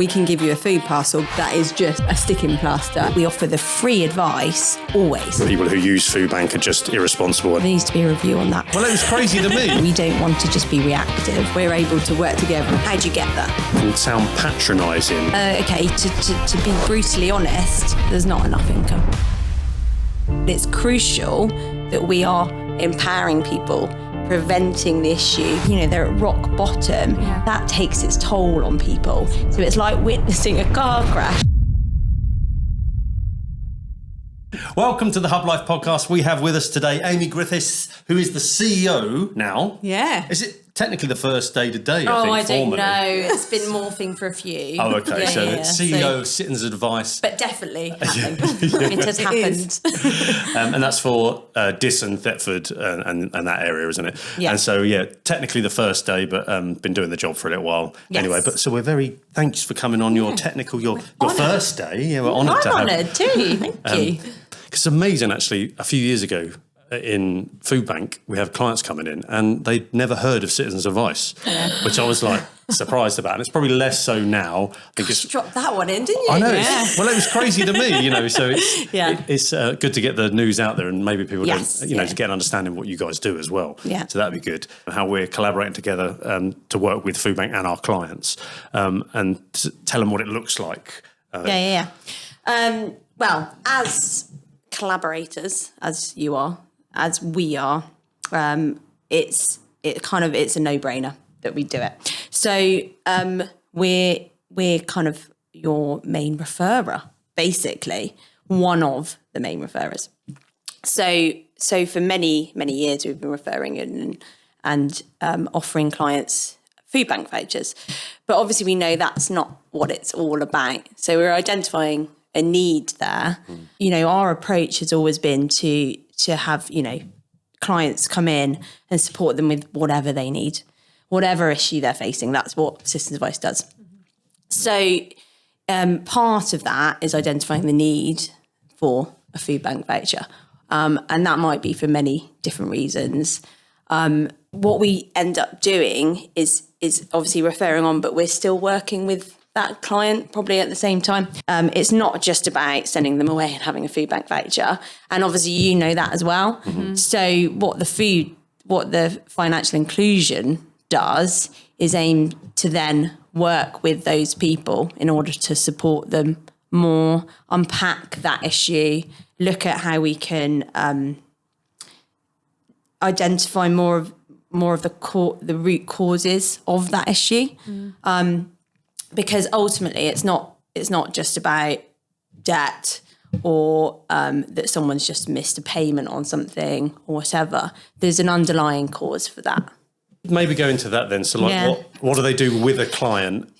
We can give you a food parcel that is just a sticking plaster. We offer the free advice always. People who use Foodbank are just irresponsible. There needs to be a review on that. Well, it was crazy to me. We don't want to just be reactive. We're able to work together. How do you get that? It can sound patronising. Okay, to be brutally honest, there's not enough income. It's crucial that we are empowering people, preventing the issue. You know, they're at rock bottom. Yeah. That takes its toll on people. So it's like witnessing a car crash. Welcome to the Hublife Podcast. We have with us today Amy Griffiths, who is the CEO now. Yeah. Is it technically the first day today? I don't know. It's been morphing for a few. Oh, okay. CEO of Sittons Advice. But definitely happened. It has happened. And that's for Diss and Thetford and that area, isn't it? Yeah. And so, technically the first day, but been doing the job for a little while. Yes. Anyway, so thanks for coming on your technical, your first day. Yeah, we're honoured to have you. I'm honoured too. Thank you. It's amazing, actually. A few years ago in Foodbank, we have clients coming in and they'd never heard of Citizens Advice, which I was like surprised about. And it's probably less so now. Gosh, dropped that one in, didn't you? I know. Yeah. Well, it was crazy to me, you know. So it's good to get the news out there and maybe people to get an understanding of what you guys do as well. Yeah. So that'd be good. And how we're collaborating together to work with Foodbank and our clients and to tell them what it looks like. Well, as collaborators, as you are, as we are, it's a no-brainer that we do it. So we're kind of your main referrer, basically, one of the main referrers. So for many years we've been referring and offering clients Foodbank vouchers, but obviously we know that's not what it's all about. So we're identifying a need there. You know, our approach has always been to have, clients come in and support them with whatever they need, whatever issue they're facing. That's what Citizens Advice does. So part of that is identifying the need for a Foodbank voucher. And that might be for many different reasons. What we end up doing is obviously referring on, but we're still working with that client probably at the same time. It's not just about sending them away and having a Foodbank voucher. And obviously you know that as well. Mm-hmm. So what the financial inclusion does is aim to then work with those people in order to support them more, unpack that issue, look at how we can identify more of the root causes of that issue. Because ultimately it's not just about debt or that someone's just missed a payment on something or whatever. There's an underlying cause for that. Maybe go into that then. So what do they do with a client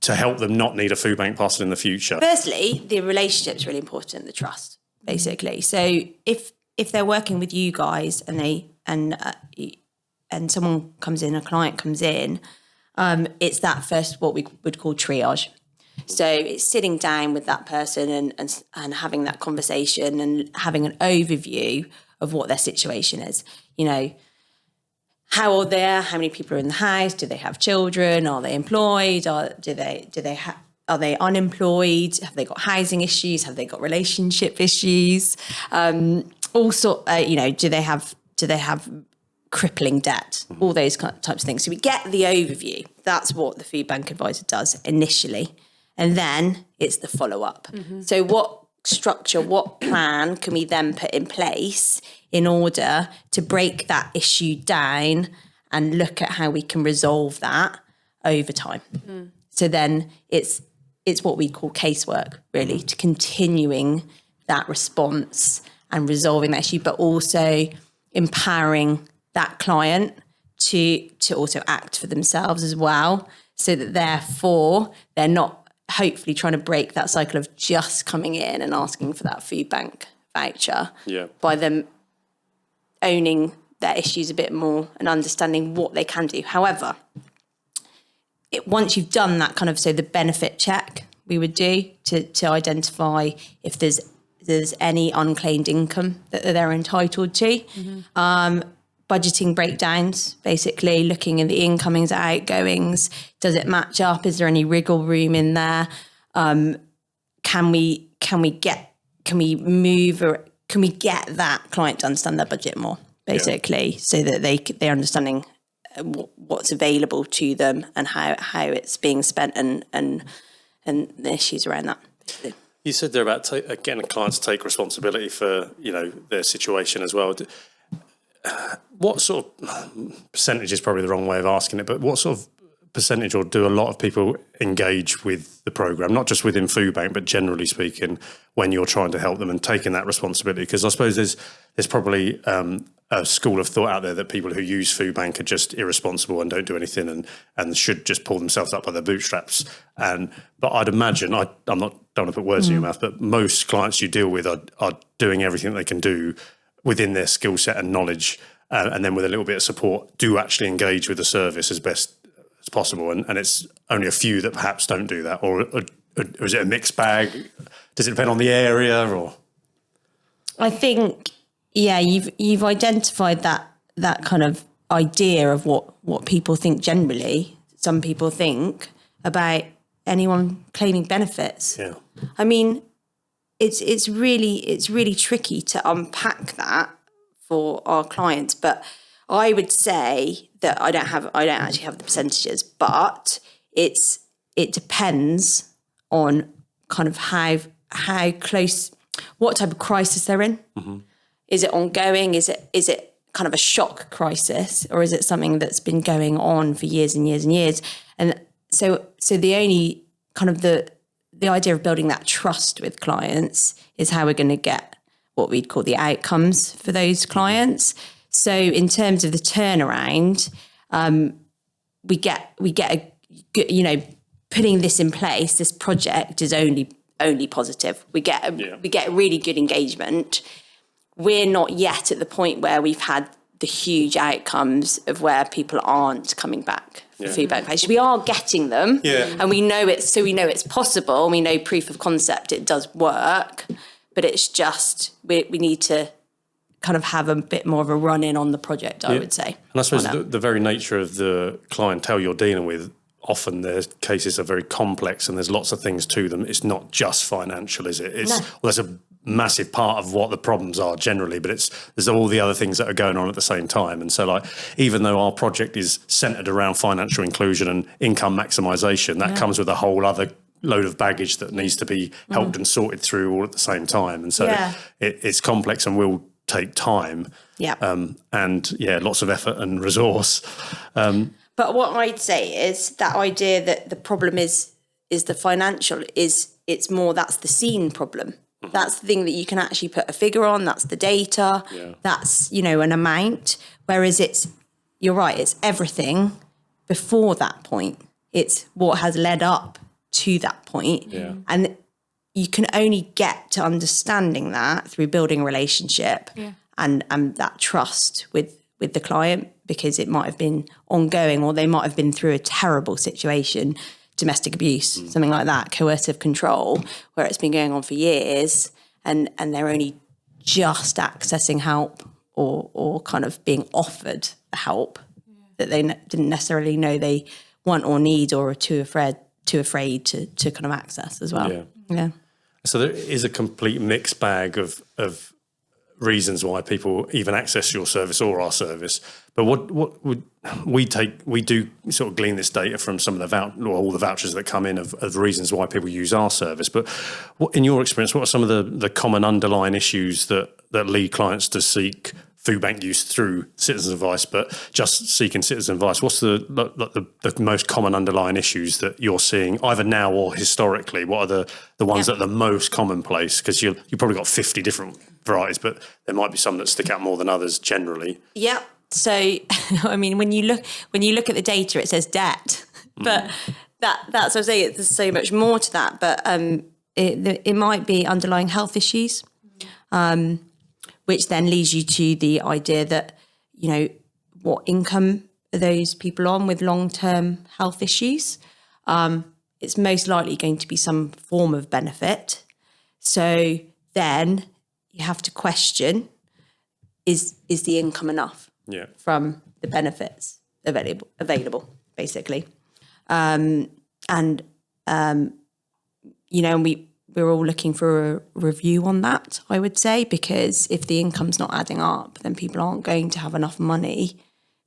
to help them not need a Foodbank parcel in the future? Firstly, the relationship's really important, the trust, basically. So if they're working with you guys and someone comes in, a client comes in, it's that first, what we would call triage. So it's sitting down with that person and having that conversation and having an overview of what their situation is. You know, how old they are, how many people are in the house, do they have children, are they employed, are they unemployed, have they got housing issues, have they got relationship issues, do they have crippling debt, all those types of things. So we get the overview. That's what the Foodbank advisor does initially. And then it's the follow-up. Mm-hmm. So what structure, what plan can we then put in place in order to break that issue down and look at how we can resolve that over time? Mm. So then it's what we call casework, really, to continuing that response and resolving that issue, but also empowering that client to also act for themselves as well, so that therefore they're not hopefully trying to break that cycle of just coming in and asking for that Foodbank voucher by them owning their issues a bit more and understanding what they can do. However, once you've done that kind of, so the benefit check we would do to identify if there's any unclaimed income that they're entitled to. Mm-hmm. budgeting breakdowns, basically looking at the incomings, outgoings. Does it match up? Is there any wriggle room in there? Can we get that client to understand their budget more, basically, so that they're understanding what's available to them and how it's being spent and the issues around that. Basically. You said they're about getting clients to take responsibility for their situation as well. What sort of percentage is probably the wrong way of asking it, but what sort of percentage, or do a lot of people engage with the program, not just within Foodbank, but generally speaking, when you're trying to help them and taking that responsibility? Because I suppose there's probably a school of thought out there that people who use Foodbank are just irresponsible and don't do anything and should just pull themselves up by their bootstraps. But I'd imagine, don't want to put words in your mouth, but most clients you deal with are doing everything they can do within their skill set and knowledge, and then with a little bit of support, do actually engage with the service as best as possible. And it's only a few that perhaps don't do that, or is it a mixed bag? Does it depend on the area? Or I think, you've identified that kind of idea of what people think generally. Some people think about anyone claiming benefits. Yeah. I mean, it's really tricky to unpack that for our clients, but I would say that I don't actually have the percentages, but it depends on kind of how close, what type of crisis they're in. Mm-hmm. Is it ongoing? Is it kind of a shock crisis, or is it something that's been going on for years and years and years? And so the only kind of the idea of building that trust with clients is how we're going to get what we'd call the outcomes for those clients. So in terms of the turnaround, we get a good, putting this in place, this project is only positive. We get really good engagement. We're not yet at the point where we've had the huge outcomes of where people aren't coming back for Foodbank page. We are getting them, and we know it's possible. And we know proof of concept, it does work, but it's just we need to kind of have a bit more of a run in on the project, I would say. And I suppose the very nature of the clientele you're dealing with, often their cases are very complex and there's lots of things to them. It's not just financial, is it? Well, that's a massive part of what the problems are generally, but there's all the other things that are going on at the same time. And so even though our project is centered around financial inclusion and income maximization, that comes with a whole other load of baggage that needs to be helped and sorted through all at the same time. And so it's complex and will take time. And lots of effort and resource. But what I'd say is that idea that the problem is the financial it's more, that's the seen problem. Mm-hmm. That's the thing that you can actually put a figure on. That's the data. Yeah. That's, an amount. Whereas you're right, it's everything before that point. It's what has led up to that point. Yeah. And you can only get to understanding that through building a relationship and that trust with the client, because it might have been ongoing, or they might have been through a terrible situation, domestic abuse, something like that, coercive control, where it's been going on for years and they're only just accessing help or kind of being offered help that they didn't necessarily know they want or need, or are too afraid to kind of access as well. Yeah. So there is a complete mixed bag of reasons why people even access your service or our service. But what would we do sort of glean this data from some of all the vouchers that come in of reasons why people use our service. But in your experience, what are some of the common underlying issues that lead clients to seek Foodbank use through citizen advice, but just seeking citizen advice? What's the most common underlying issues that you're seeing either now or historically? What are the ones that are the most commonplace? Because you've probably got 50 different varieties, but there might be some that stick out more than others generally. Yeah. So, I mean, when you look at the data, it says debt, but that's what I'm saying. There's so much more to that, but it might be underlying health issues, which then leads you to the idea that, what income are those people on with long-term health issues? It's most likely going to be some form of benefit. So then you have to question, is the income enough? from the benefits available basically. We're all looking for a review on that, I would say, because if the income's not adding up, then people aren't going to have enough money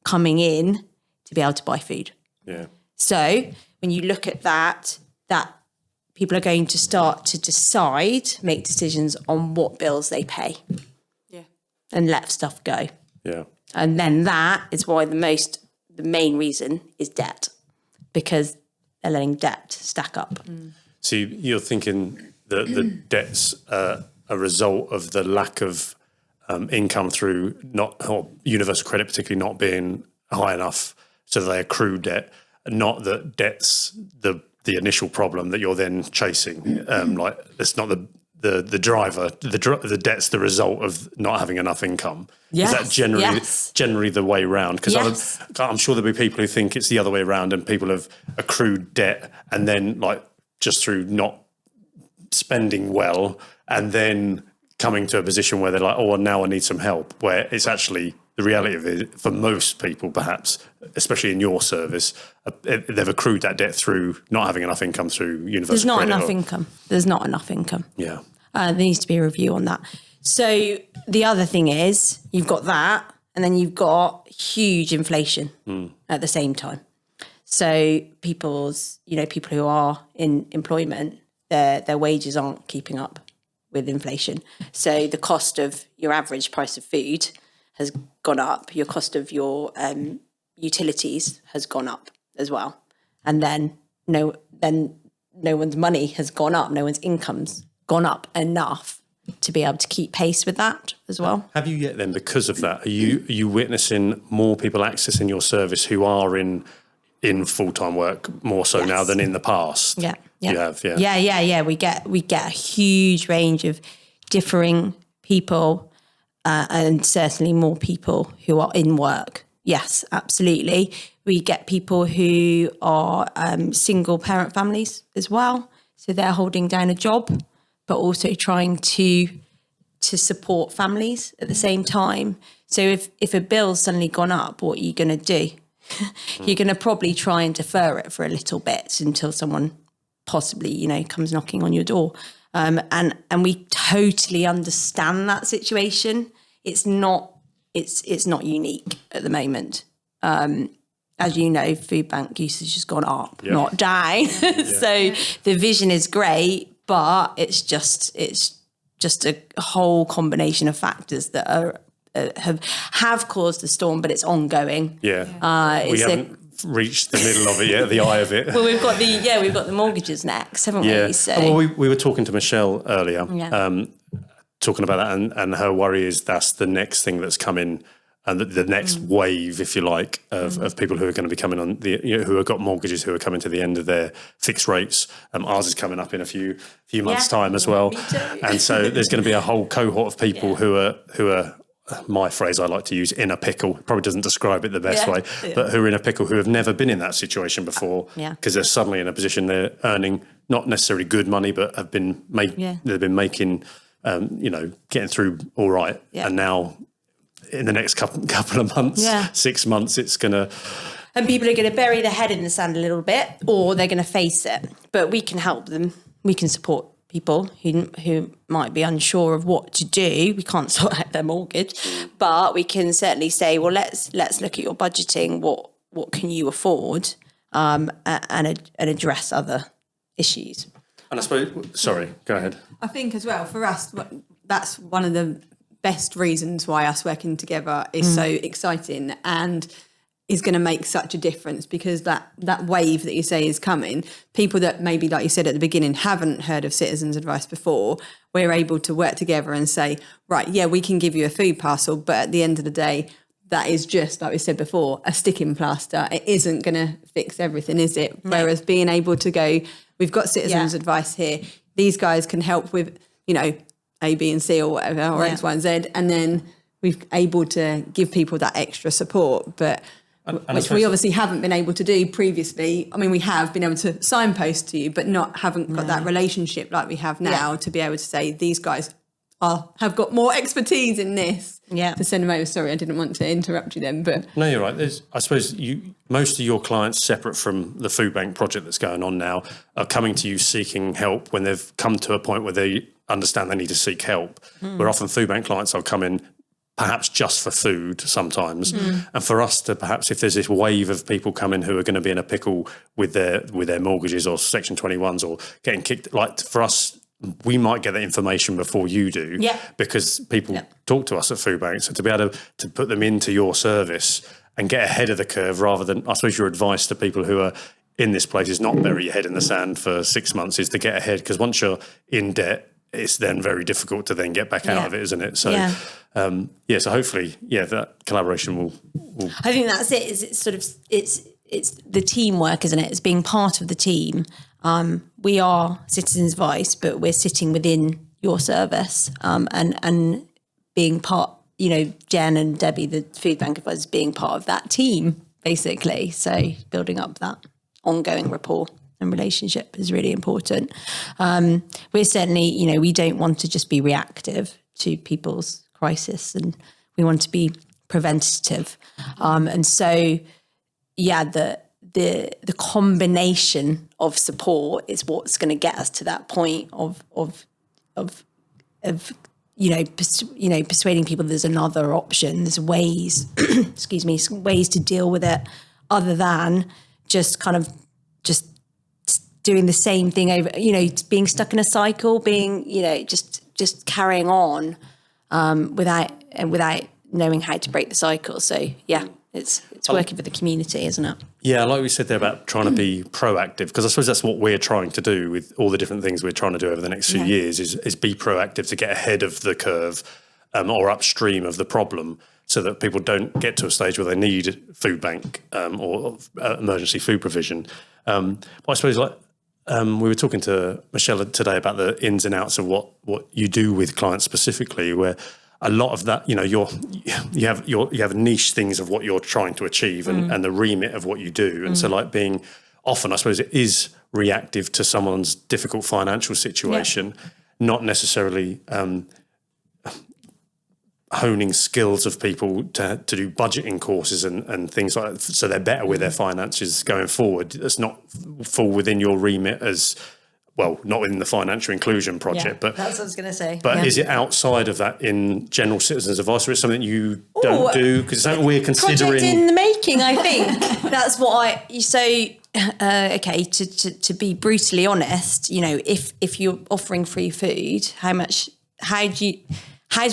coming in to be able to buy food. Yeah. So when you look at that people are going to start to make decisions on what bills they pay. Yeah. And let stuff go. Yeah. And then that is why the main reason is debt, because they're letting debt stack up. So you're thinking that the debt's a result of the lack of income through or universal credit particularly not being high enough so that they accrue debt, not that debt's the initial problem that you're then chasing. Like it's not the driver. The debt's the result of not having enough income. Yes. Is that generally the way around? Because I'm sure there'll be people who think it's the other way around, and people have accrued debt and then like just through not spending well, and then coming to a position where they're like, oh, well, now I need some help. Where it's actually the reality of it for most people, perhaps, especially in your service, they've accrued that debt through not having enough income through universal There's not credit enough income. There's not enough income. Yeah. There needs to be a review on that. So the other thing is you've got that, and then you've got huge inflation at the same time. So people who are in employment, their wages aren't keeping up with inflation. So the cost of your average price of food has gone up. Your cost of your utilities has gone up as well. And then no one's money has gone up. No one's income's gone up enough to be able to keep pace with that as well. Have you yet then, because of that, are you witnessing more people accessing your service who are in full-time work more so now than in the past? Yeah. You have, Yeah. We get a huge range of differing people, and certainly more people who are in work. Yes, absolutely. We get people who are single parent families as well. So they're holding down a job, but also trying to support families at the same time. So if a bill's suddenly gone up, what are you going to do? You're going to probably try and defer it for a little bit until someone possibly, comes knocking on your door. And we totally understand that situation. It's not unique at the moment. As you know, Foodbank usage has gone up, not down. So the vision is great, but it's just a whole combination of factors that are have caused the storm, but it's ongoing. We haven't reached the middle of it yet, the eye of it. Well, we've got the mortgages next, haven't we? So. Well, we were talking to Michelle earlier, talking about that, and her worry is that's the next thing that's coming, and the next wave, if you like, of people who are going to be coming on who have got mortgages, who are coming to the end of their fixed rates. Ours is coming up in a few months' time as well, and so there's going to be a whole cohort of people who are. My phrase I like to use, in a pickle, probably doesn't describe it the best way, but who are in a pickle, who have never been in that situation before, because they're suddenly in a position they're earning not necessarily good money, but they've been making, getting through all right, and now in the next couple of months, 6 months, it's gonna. And people are going to bury their head in the sand a little bit, or they're going to face it. But we can help them. We can support people who might be unsure of what to do. We can't sort out their mortgage, but we can certainly say, well, let's look at your budgeting. What can you afford, and address other issues. And I suppose, sorry, go ahead. I think as well for us, that's one of the best reasons why us working together is so exciting and is going to make such a difference, because that wave that you say is coming, people that maybe, like you said at the beginning, haven't heard of citizens advice before, we're able to work together and say, right, we can give you a food parcel, but at the end of the day, that is just, like we said before, a sticking plaster. It isn't going to fix everything, is it? No. Whereas being able to go, we've got citizens advice here, these guys can help with, A, B and C or whatever, or X, Y and Z, and then we're able to give people that extra support, but which we obviously haven't been able to do previously. I mean, we have been able to signpost to you, but haven't got that relationship like we have now to be able to say, these guys have got more expertise in this, Yeah. to send them over. Sorry, I didn't want to interrupt you then, but No, you're right. I suppose most of your clients, separate from the Foodbank project that's going on now, are coming to you seeking help when they've come to a point where they understand they need to seek help. Where often Foodbank clients will come in perhaps just for food sometimes, and for us to perhaps, if there's this wave of people coming who are going to be in a pickle with their mortgages or Section 21s or getting kicked, like for us, we might get that information before you do, because people talk to us at Foodbank. So to be able to put them into your service and get ahead of the curve, rather than, I suppose your advice to people who are in this place is not bury your head in the sand for 6 months, is to get ahead, because once you're in debt, it's then very difficult to then get back out of it, isn't it? So, so hopefully, that collaboration will. I think that's it. It's sort of it's the teamwork, isn't it? It's being part of the team. We are Citizens Vice, but we're sitting within your service, and being part. Jen and Debbie, the Foodbank advisors, being part of that team, basically. So building up that ongoing rapport and relationship is really important. We're certainly, we don't want to just be reactive to people's crisis, and we want to be preventative. And so, the combination of support is what's going to get us to that point of persuading people there's another option, there's ways, ways to deal with it other than just doing the same thing over, being stuck in a cycle, being, just carrying on without knowing how to break the cycle. So it's working for the community, isn't it? Yeah, like we said there about trying to be proactive, because I suppose that's what we're trying to do with all the different things we're trying to do over the next few years is be proactive to get ahead of the curve or upstream of the problem, so that people don't get to a stage where they need Foodbank or emergency food provision. But I suppose we were talking to Michelle today about the ins and outs of what you do with clients specifically, where a lot of that, you have niche things of what you're trying to achieve and the remit of what you do. And so being often, I suppose it is reactive to someone's difficult financial situation, not necessarily honing skills of people to do budgeting courses and things like that, so they're better with their finances going forward. That's not fall within your remit as well, not in the financial inclusion project, but that's what I was going to say. But is it outside of that in general Citizens Advice, or is it something you don't do? Because it's something we're considering. Project in the making, I think. That's what to be brutally honest, if you're offering free food, how do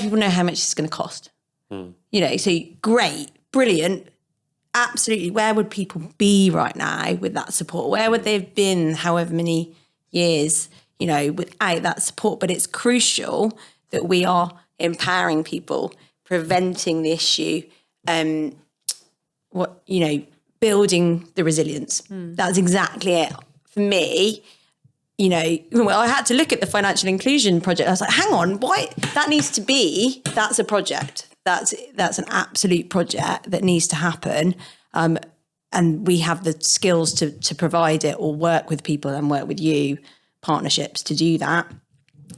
people know how much it's going to cost? So great, brilliant, absolutely. Where would people be right now with that support? Where would they have been however many years, without that support? But it's crucial that we are empowering people, preventing the issue, building the resilience. That's exactly it. For me, I had to look at the financial inclusion project. I was like, hang on, why? That's a project. That's an absolute project that needs to happen. And we have the skills to provide it, or work with people and work with you, partnerships to do that.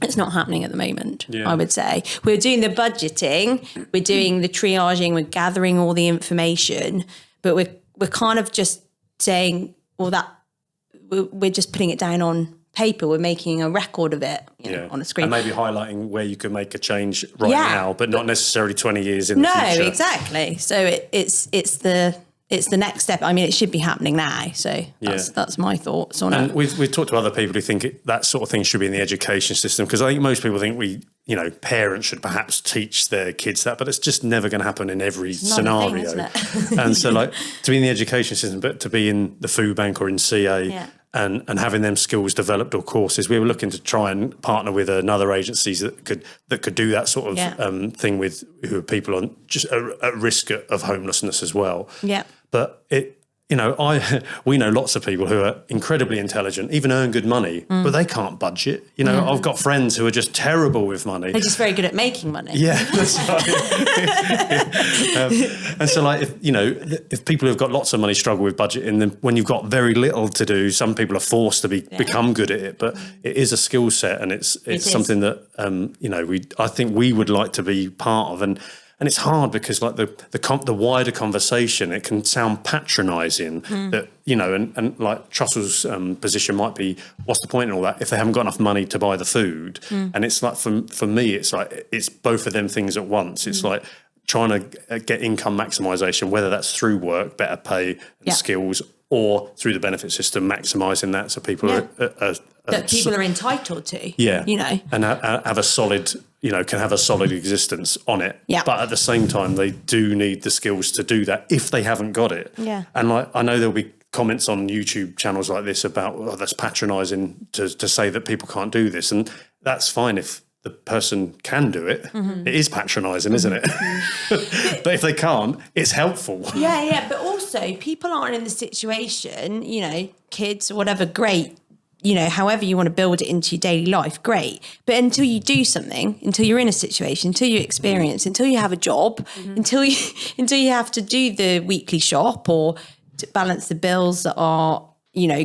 It's not happening at the moment, I would say. We're doing the budgeting, we're doing the triaging, we're gathering all the information, but we're kind of just saying, we're just putting it down on paper. We're making a record of it on a screen. And maybe highlighting where you can make a change now, but not necessarily 20 years in the future. No, exactly. So it's the next step. I mean, it should be happening now. So that's my thoughts on it. And we've talked to other people who think that sort of thing should be in the education system, because I think most people think parents should perhaps teach their kids that, but it's just never going to happen in every scenario. And so to be in the education system, but to be in the Foodbank or in CA and having them skills developed or courses, we were looking to try and partner with another agencies that could do that sort of thing with who are people on just at risk of homelessness as well. Yeah. But we know lots of people who are incredibly intelligent, even earn good money, but they can't budget. I've got friends who are just terrible with money. They're just very good at making money. Yeah, that's right. And so, like, if people who've got lots of money struggle with budgeting, then when you've got very little to do, some people are forced to become good at it. But it is a skill set, and it's something that I think we would like to be part of. And it's hard because, like, the wider conversation, it can sound patronising that, and like Trussell's position might be, what's the point in all that if they haven't got enough money to buy the food? And it's like, for me, it's like, it's both of them things at once. It's like trying to get income maximisation, whether that's through work, better pay and skills, or through the benefit system, maximising that so people that people are entitled to. Yeah, and have a solid, can have a solid existence on it. Yeah. But at the same time, they do need the skills to do that if they haven't got it. Yeah. And like, I know there'll be comments on YouTube channels like this about, that's patronising to say that people can't do this, and that's fine if the person can do it. It is patronising, isn't it? But if they can't, it's helpful. Yeah. But also, people aren't in the situation, kids or whatever, great. However you want to build it into your daily life, great. But until you do something, until you're in a situation, until you experience, until you have a job, until you have to do the weekly shop or to balance the bills that are,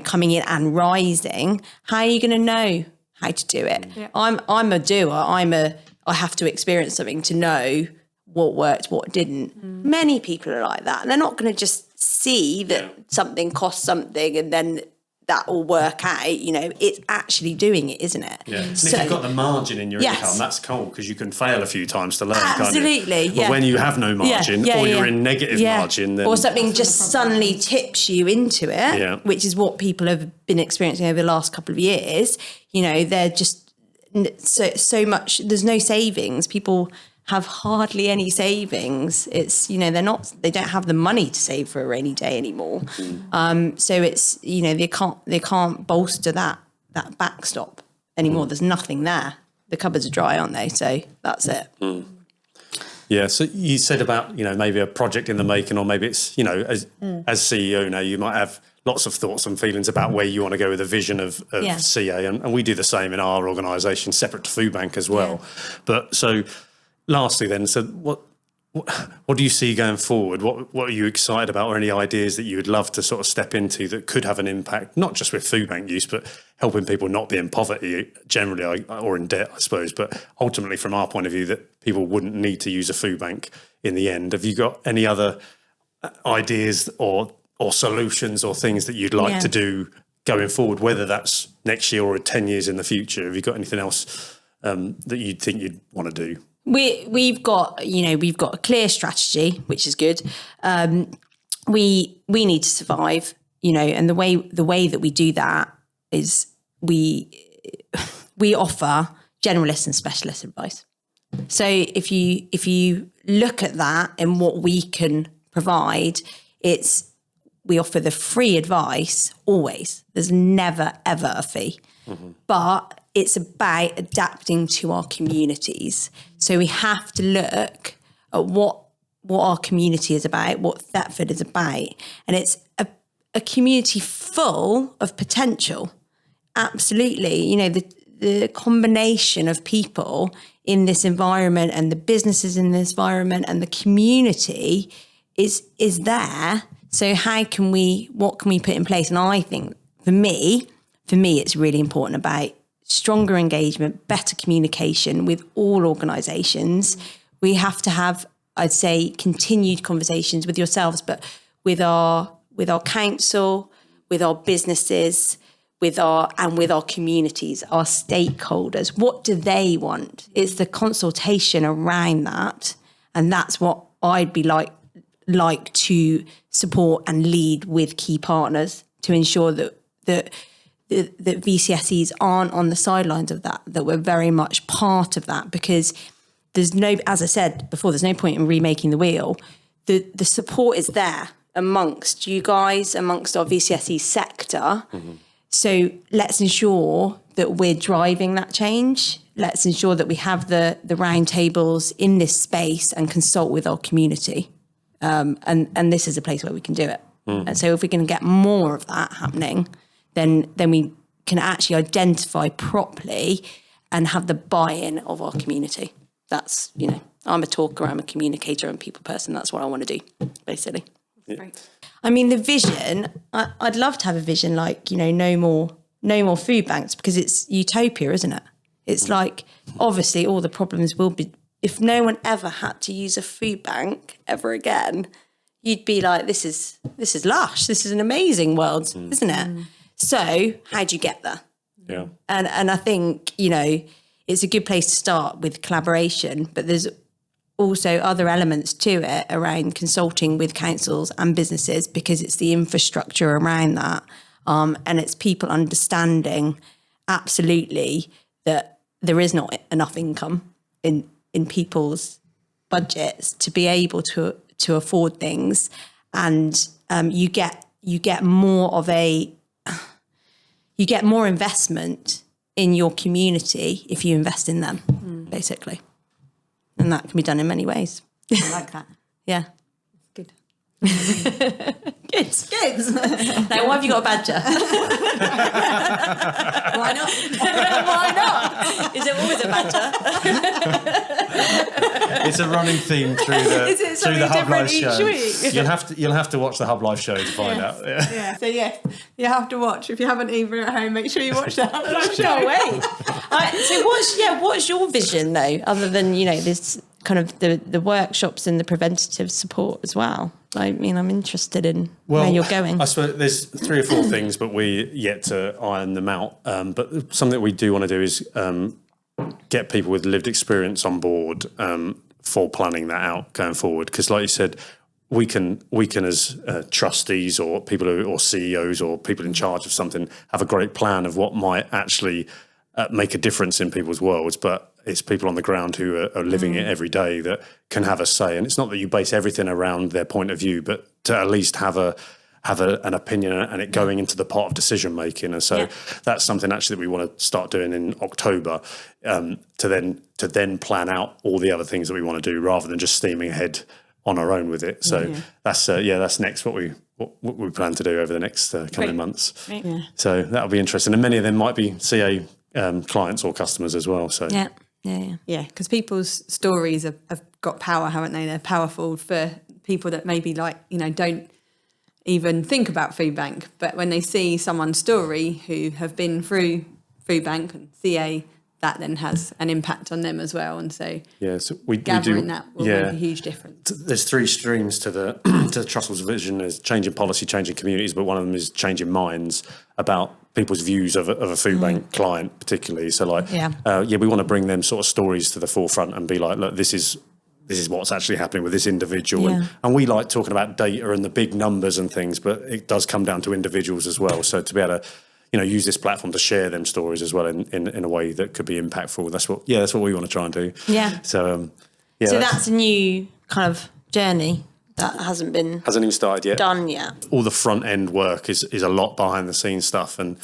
coming in and rising, how are you going to know how to do it? Yeah. I'm a doer. I have to experience something to know what worked, what didn't. Many people are like that. And they're not going to just see that something costs something and then that will work out. It's actually doing it, isn't it? Yeah. And if you've got the margin in your income, that's cool, because you can fail a few times to learn, absolutely, can't you? But when you have no margin, or you're in negative margin, then... Or something just suddenly tips you into it, which is what people have been experiencing over the last couple of years. They're just so much... There's no savings. People have hardly any savings. It's, they don't have the money to save for a rainy day anymore. So it's, they can't bolster that backstop anymore. There's nothing there. The cupboards are dry, aren't they? So that's it. Yeah. So you said about, maybe a project in the making, or maybe it's, as CEO now, you might have lots of thoughts and feelings about where you want to go with the vision of CA. And we do the same in our organisation, separate to Foodbank as well. Yeah. But so... Lastly, then, so what do you see going forward? What are you excited about, or any ideas that you would love to sort of step into that could have an impact, not just with Foodbank use, but helping people not be in poverty generally, or in debt, I suppose, but ultimately from our point of view, that people wouldn't need to use a Foodbank in the end. Have you got any other ideas or solutions or things that you'd like to do going forward, whether that's next year or 10 years in the future? Have you got anything else that you'd think you'd want to do? We've got a clear strategy, which is good. We need to survive, and the way that we do that is we offer generalist and specialist advice. So if you look at that and what we can provide, we offer the free advice always. There's never ever a fee, but it's about adapting to our communities. So we have to look at what our community is about, what Thetford is about. And it's a community full of potential. Absolutely. The combination of people in this environment and the businesses in this environment and the community is there. So what can we put in place? And I think for me, it's really important about stronger engagement, better communication with all organisations. We have to have, I'd say, continued conversations with yourselves, but with our council, with our businesses, with our communities, our stakeholders. What do they want? It's the consultation around that, and that's what I'd be like to support and lead with key partners to ensure that VCSEs aren't on the sidelines of that we're very much part of that, because as I said before, there's no point in remaking the wheel. The support is there amongst you guys, amongst our VCSE sector. So let's ensure that we're driving that change. Let's ensure that we have the round tables in this space and consult with our community. And this is a place where we can do it. And so if we can get more of that happening, then we can actually identify properly and have the buy-in of our community. That's, I'm a talker, I'm a communicator, I'm a people person. That's what I want to do, basically. Right. I mean, the vision, I'd love to have a vision like, no more food banks, because it's utopia, isn't it? It's like, obviously all the problems will be, if no one ever had to use a food bank ever again, you'd be like, this is lush. This is an amazing world, isn't it? So how do you get there? Yeah. And I think, it's a good place to start with collaboration, but there's also other elements to it around consulting with councils and businesses, because it's the infrastructure around that. And it's people understanding absolutely that there is not enough income in people's budgets to be able to afford things. And you get more investment in your community if you invest in them, basically. And that can be done in many ways. I like that. Yeah. Good. Good. Now, why have you got a badger? Why not? Why not? Is it always a badger? It's a running theme through the Hublife show. Week? You'll have to watch the Hublife show to find out. Yeah. So yes, you have to watch. If you haven't either at home, make sure you watch the Hublife show. Can't wait. So what's your vision though, other than this kind of the workshops and the preventative support as well? I mean, I'm interested in where you're going. I suppose there's 3 or 4 things, but we're yet to iron them out. But something that we do want to do is get people with lived experience on board for planning that out going forward. Because like you said, we can as trustees or people or CEOs or people in charge of something have a great plan of what might actually make a difference in people's worlds, but it's people on the ground who are living it every day that can have a say. And it's not that you base everything around their point of view, but to at least have an opinion and it going into the part of decision making. And so that's something actually that we want to start doing in October, to then plan out all the other things that we want to do rather than just steaming ahead on our own with it. So that's next what we plan to do over the next coming months. Right. Yeah. So that'll be interesting. And many of them might be CA clients or customers as well. So Yeah, because people's stories have got power, haven't they? They're powerful for people that maybe don't even think about Foodbank, but when they see someone's story who have been through Foodbank and CA, that then has an impact on them as well. And so we gathering that will make a huge difference. There's 3 streams to the to Trussell's vision. There's changing policy, changing communities, but one of them is changing minds about people's views of a Foodbank client particularly. So we want to bring them sort of stories to the forefront and be like, look, this is what's actually happening with this individual. And we like talking about data and the big numbers and things, but it does come down to individuals as well. So to be able to use this platform to share them stories as well in a way that could be impactful. That's what we want to try and do. Yeah. So so that's a new kind of journey that hasn't even started yet. Done yet. All the front end work is a lot behind the scenes stuff, and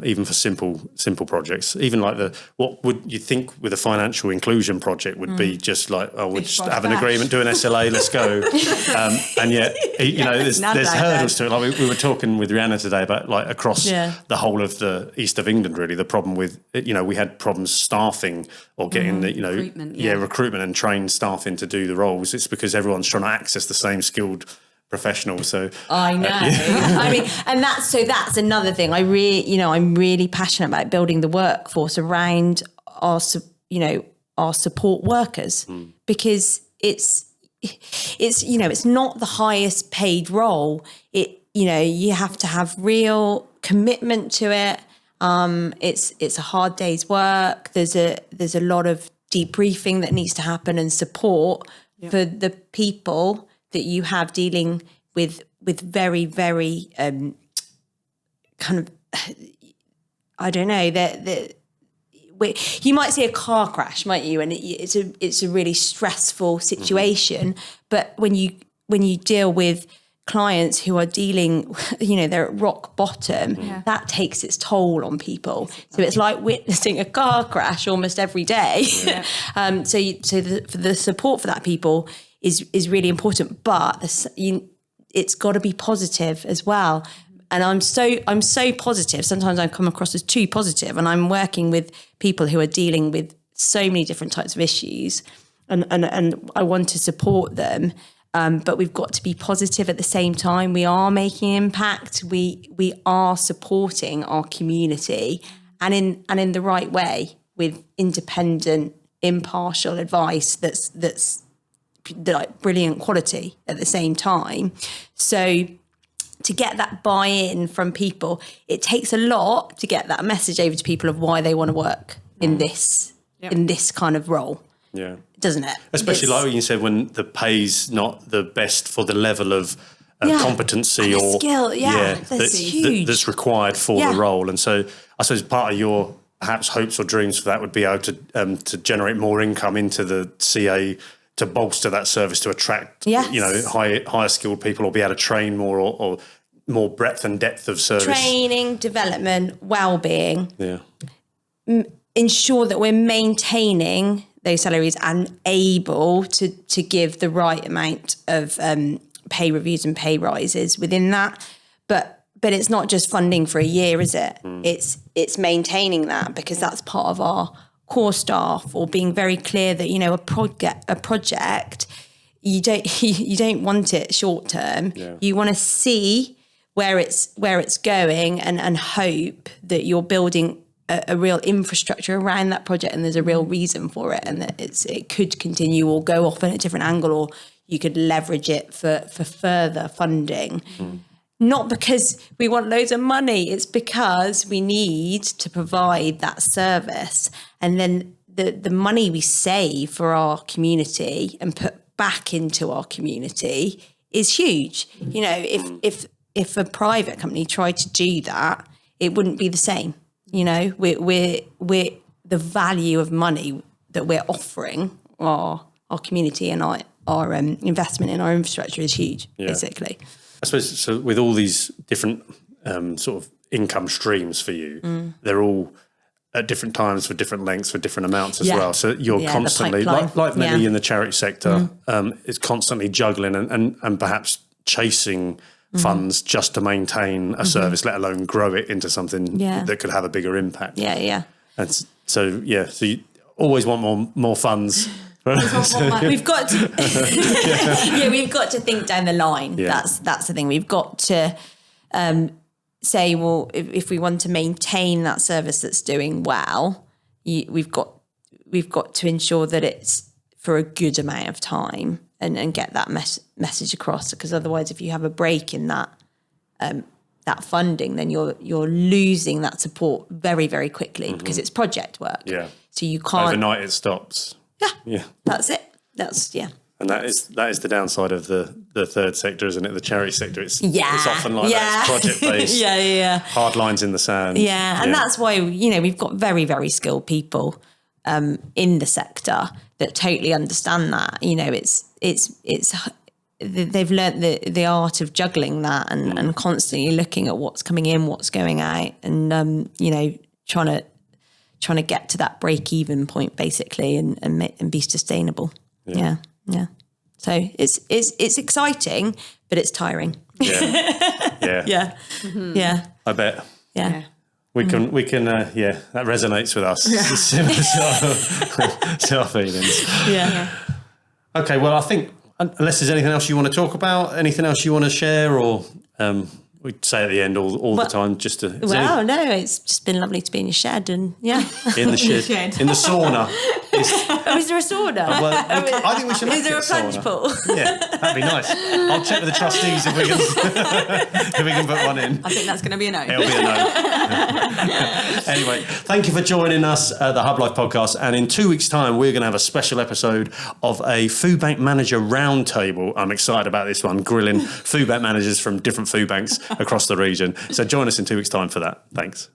even for simple projects, even like what would you think with a financial inclusion project would be just like, we'll just have an agreement, do an SLA, let's go, and yet there's hurdles to it. Like we were talking with Rihanna today about like across the whole of the east of England, really the problem with we had problems staffing or getting recruitment and trained staff in to do the roles. It's because everyone's trying to access the same skilled professionals. So I know. I mean, and that's another thing. I'm really passionate about building the workforce around our support workers, because it's not the highest paid role. You have to have real commitment to it. It's a hard day's work. There's a lot of debriefing that needs to happen and support for the people that you have dealing with very, very kind of, I don't know, you might see a car crash, might you? And it's a really stressful situation. But when you deal with clients who are dealing, they're at rock bottom, that takes its toll on people. So it's like witnessing a car crash almost every day. Yeah. So the support for that people is really important. But it's got to be positive as well. And I'm so positive. Sometimes I come across as too positive, and I'm working with people who are dealing with so many different types of issues, and I want to support them. But we've got to be positive at the same time. We are making impact. We are supporting our community, and in the right way, with independent, impartial advice that's like brilliant quality at the same time. So to get that buy-in from people, it takes a lot to get that message over to people of why they want to work in this kind of role. Yeah. Doesn't it? Especially like what you said, when the pay's not the best for the level of competency or skill, that's huge. That's required for the role. And so I suppose part of your perhaps hopes or dreams for that would be able to generate more income into the CA to bolster that service, to attract higher skilled people, or be able to train more, or more breadth and depth of service. Training, development, well-being. Yeah. Ensure that we're maintaining those salaries and able to give the right amount of pay reviews and pay rises within that. But it's not just funding for a year, is it? It's maintaining that, because that's part of our core staff, or being very clear that, a project, you don't want it short term. Yeah. You want to see where it's going, and hope that you're building a real infrastructure around that project, and there's a real reason for it, and that it could continue or go off in a different angle, or you could leverage it for further funding. Not because we want loads of money, it's because we need to provide that service. And then the money we save for our community and put back into our community is huge. If a private company tried to do that, it wouldn't be the same. We're the value of money that we're offering our community, and our investment in our infrastructure is huge, basically. I suppose, so with all these different sort of income streams for you, they're all at different times for different lengths, for different amounts as well. So you're constantly, like many in the charity sector, is constantly juggling and perhaps chasing funds just to maintain a service, let alone grow it into something that could have a bigger impact. Yeah. And so you always want more funds. We've got to we've got to think down the line. That's the thing. We've got to say, well, if we want to maintain that service that's doing well, we've got to ensure that it's for a good amount of time, and get that message across, because otherwise, if you have a break in that funding, then you're losing that support very, very quickly, because it's project work. Yeah. So you can't overnight, it stops. Yeah. That's it. And that is the downside of the third sector, isn't it? The charity sector. It's often like that. It's project based. Hard lines in the sand. Yeah. And that's why, we've got very, very skilled people in the sector that totally understand that. They've learnt the art of juggling that, and constantly looking at what's coming in, what's going out, and trying to get to that break-even point, basically, and be sustainable. Yeah. So it's exciting, but it's tiring. Yeah. Yeah. I bet. Yeah. We can. That resonates with us. Similar to our feelings. Yeah. Okay. Well, I think, unless there's anything else you want to talk about, anything else you want to share, or we say at the end all the time, just to. No, it's just been lovely to be in your shed, and in the shed, in the sauna. Is there a sauna? I think we should. Is there a plunge pool? Yeah, that'd be nice. I'll check with the trustees if we can put one in. I think that's going to be a no. It'll be a no. Anyway, thank you for joining us at the Hublife Podcast. And in 2 weeks' time, we're going to have a special episode of a Foodbank manager roundtable. I'm excited about this one, grilling Foodbank managers from different food banks across the region. So join us in 2 weeks' time for that. Thanks.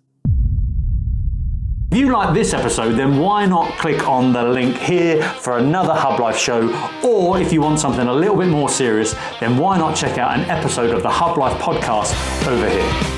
If you like this episode, then why not click on the link here for another Hublife show? Or if you want something a little bit more serious, then why not check out an episode of the Hublife Podcast over here?